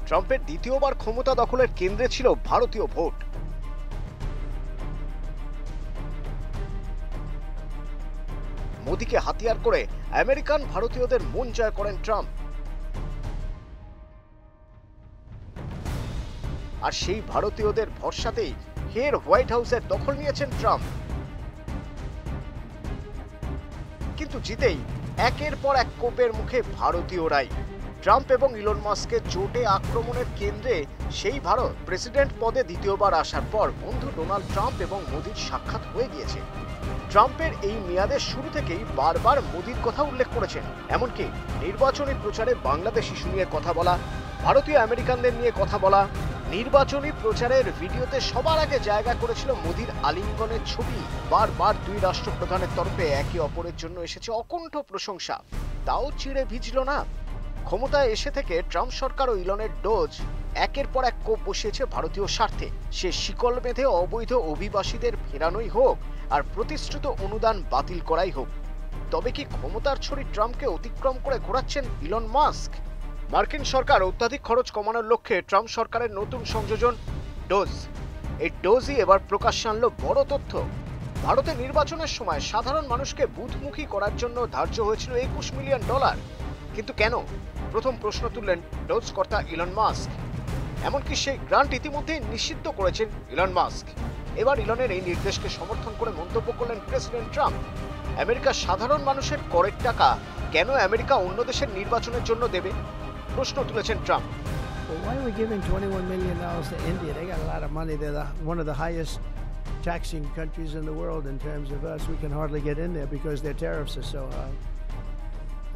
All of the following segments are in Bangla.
ট্রাম্পের দ্বিতীয়বার ক্ষমতা দখলের কেন্দ্রে ছিল ভারতীয় ভোট। মোদিকে হাতিয়ার করে আমেরিকান ভারতীয়দের মন জয় করেন ট্রাম্প। আর সেই ভারতীয়দের ভরসাতেই ফের হোয়াইট হাউসের দখল নিয়েছেন ট্রাম্প। কিন্তু জিতেই একের পর এক কোপের মুখে ভারতীয়রাই। ট্রাম্প এবং ইলন মাস্কের জোটে আক্রমণের কেন্দ্রে সেই ভারত। প্রেসিডেন্ট পদে দ্বিতীয়বার আসার পর বন্ধু ডোনাল্ড ট্রাম্প এবং মোদির সাক্ষাৎ হয়ে গিয়েছে। ট্রাম্পের এই মেয়াদের শুরু থেকেই বারবার মোদির কথা উল্লেখ করেছেন। এমনকি নির্বাচনী প্রচারে বাংলাদেশ ইস্যু নিয়ে কথা বলা, ভারতীয় আমেরিকানদের নিয়ে কথা বলা, নির্বাচনী প্রচারের ভিডিওতে সবার আগে জায়গা করেছিল মোদির আলিঙ্গনের ছবি। বারবার দুই রাষ্ট্রপ্রধানের তরফে একে অপরের জন্য এসেছে অকুণ্ঠ প্রশংসা। তাও চিড়ে ভিজল না। ক্ষমতায় এসে থেকে ট্রাম্প সরকার ও ইলনের ডোজ একের পর এক কোপ বসিয়েছে ভারতীয় স্বার্থে। সে শিকল বেঁধে অবৈধ অভিবাসীদের ফেরানোই হোক আর প্রতিশ্রুত অনুদান বাতিল করাই হোক। তবে কি ক্ষমতার ছড়ি ট্রাম্পকে অতিক্রম করে ঘোরাচ্ছেন ইলন মাস্ক? মার্কিন সরকার অত্যাধিক খরচ কমানোর লক্ষ্যে ট্রাম্প সরকারের নতুন সংযোজন ডোজ। এই ডোজই এবার প্রকাশ্যে আনলো বড় তথ্য। ভারতে নির্বাচনের সময় সাধারণ মানুষকে বুথমুখী করার জন্য ধার্য হয়েছিল $21 মিলিয়ন। কিন্তু কেন? প্রথম প্রশ্ন তুললেন ডোজ কর্তা ইলন মাস্ক। এমনকি সেই গ্রান্ট ইতিমধ্যেই নিষিদ্ধ করেছেন ইলন মাস্ক। এবার ইলনের এই নির্দেশকে সমর্থন করে মন্তব্য করলেন প্রেসিডেন্ট ট্রাম্প। আমেরিকার সাধারণ মানুষের করের টাকা কেন আমেরিকা অন্য দেশের নির্বাচনের জন্য দেবে? প্রশ্ন তুলেছেন Trump. Well, why are we giving $21 million to India? They got a lot of money. They're one of the highest taxing countries in the world in terms of us. We can hardly get in there because their tariffs are so high.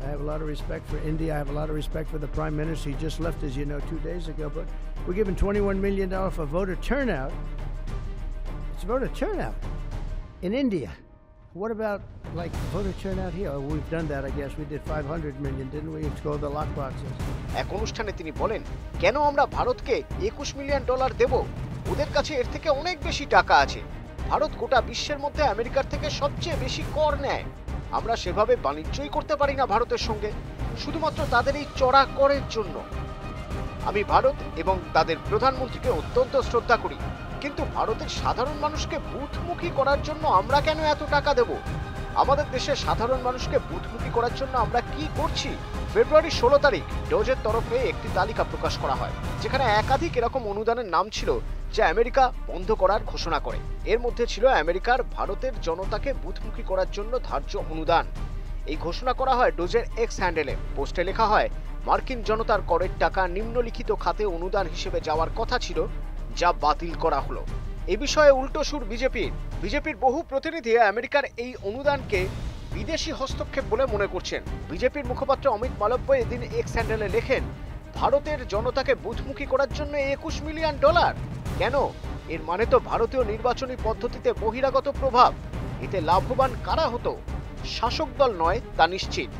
I have a lot of respect for India. I have a lot of respect for the Prime Minister. He just left, as you know, 2 days ago. But we're giving $21 million for voter turnout. It's voter turnout in India. What about like voter turnout here? Oh, we've done that, I guess. We did 500 million, didn't we? It's called the lock boxes. এক অনুষ্ঠানে তিনি বলেন, কেন আমরা ভারতকে $21 মিলিয়ন দেব? ওদের কাছে এর থেকে অনেক বেশি টাকা আছে। ভারত গোটা বিশ্বের মধ্যে আমেরিকার থেকে সবচেয়ে বেশি কর নেয়। আমরা সেভাবে বাণিজ্যই করতে পারি না ভারতের সঙ্গে, শুধুমাত্র তাদের এই চড়া করের জন্য। আমি ভারত এবং তাদের প্রধানমন্ত্রীকে অত্যন্ত শ্রদ্ধা করি, কিন্তু ভারতের সাধারণ মানুষকে বুথমুখী করার জন্য আমরা কেন এত টাকা দেব? আমাদের দেশের সাধারণ মানুষকে বুথমুখী করার জন্য আমরা কি করছি? ফেব্রুয়ারি 16 তারিখ ডোজের তরফে একটি তালিকা প্রকাশ করা হয়, যেখানে একাধিক এরকম অনুদানের নাম ছিল যা আমেরিকা বন্ধ করার ঘোষণা করে। এর মধ্যে ছিল আমেরিকার ভারতের জনতাকে বুথমুখী করার জন্য ধার্য অনুদান। এই ঘোষণা করা হয় ডোজের এক্স হ্যান্ডেলে। পোস্টে লেখা হয়, মার্কিন জনতার করের টাকা নিম্নলিখিত খাতে অনুদান হিসেবে যাওয়ার কথা ছিল, যা বাতিল করা হলো। এ বিষয়ে উল্টো সুর বিজেপির বহু প্রতিনিধি আমেরিকার এই অনুদানকে বিদেশি হস্তক্ষেপ বলে মনে করছেন। বিজেপির মুখপাত্র অমিত মালব্য এদিন এক্স হ্যান্ডেলে লেখেন, ভারতের জনতাকে বুথমুখী করার জন্য $21 মিলিয়ন। কেন? এর মানে তো ভারতীয় নির্বাচনী পদ্ধতিতে বহিরাগত প্রভাব। এতে লাভবান কারা হতো? শাসক দল নয়, তা নিশ্চিত।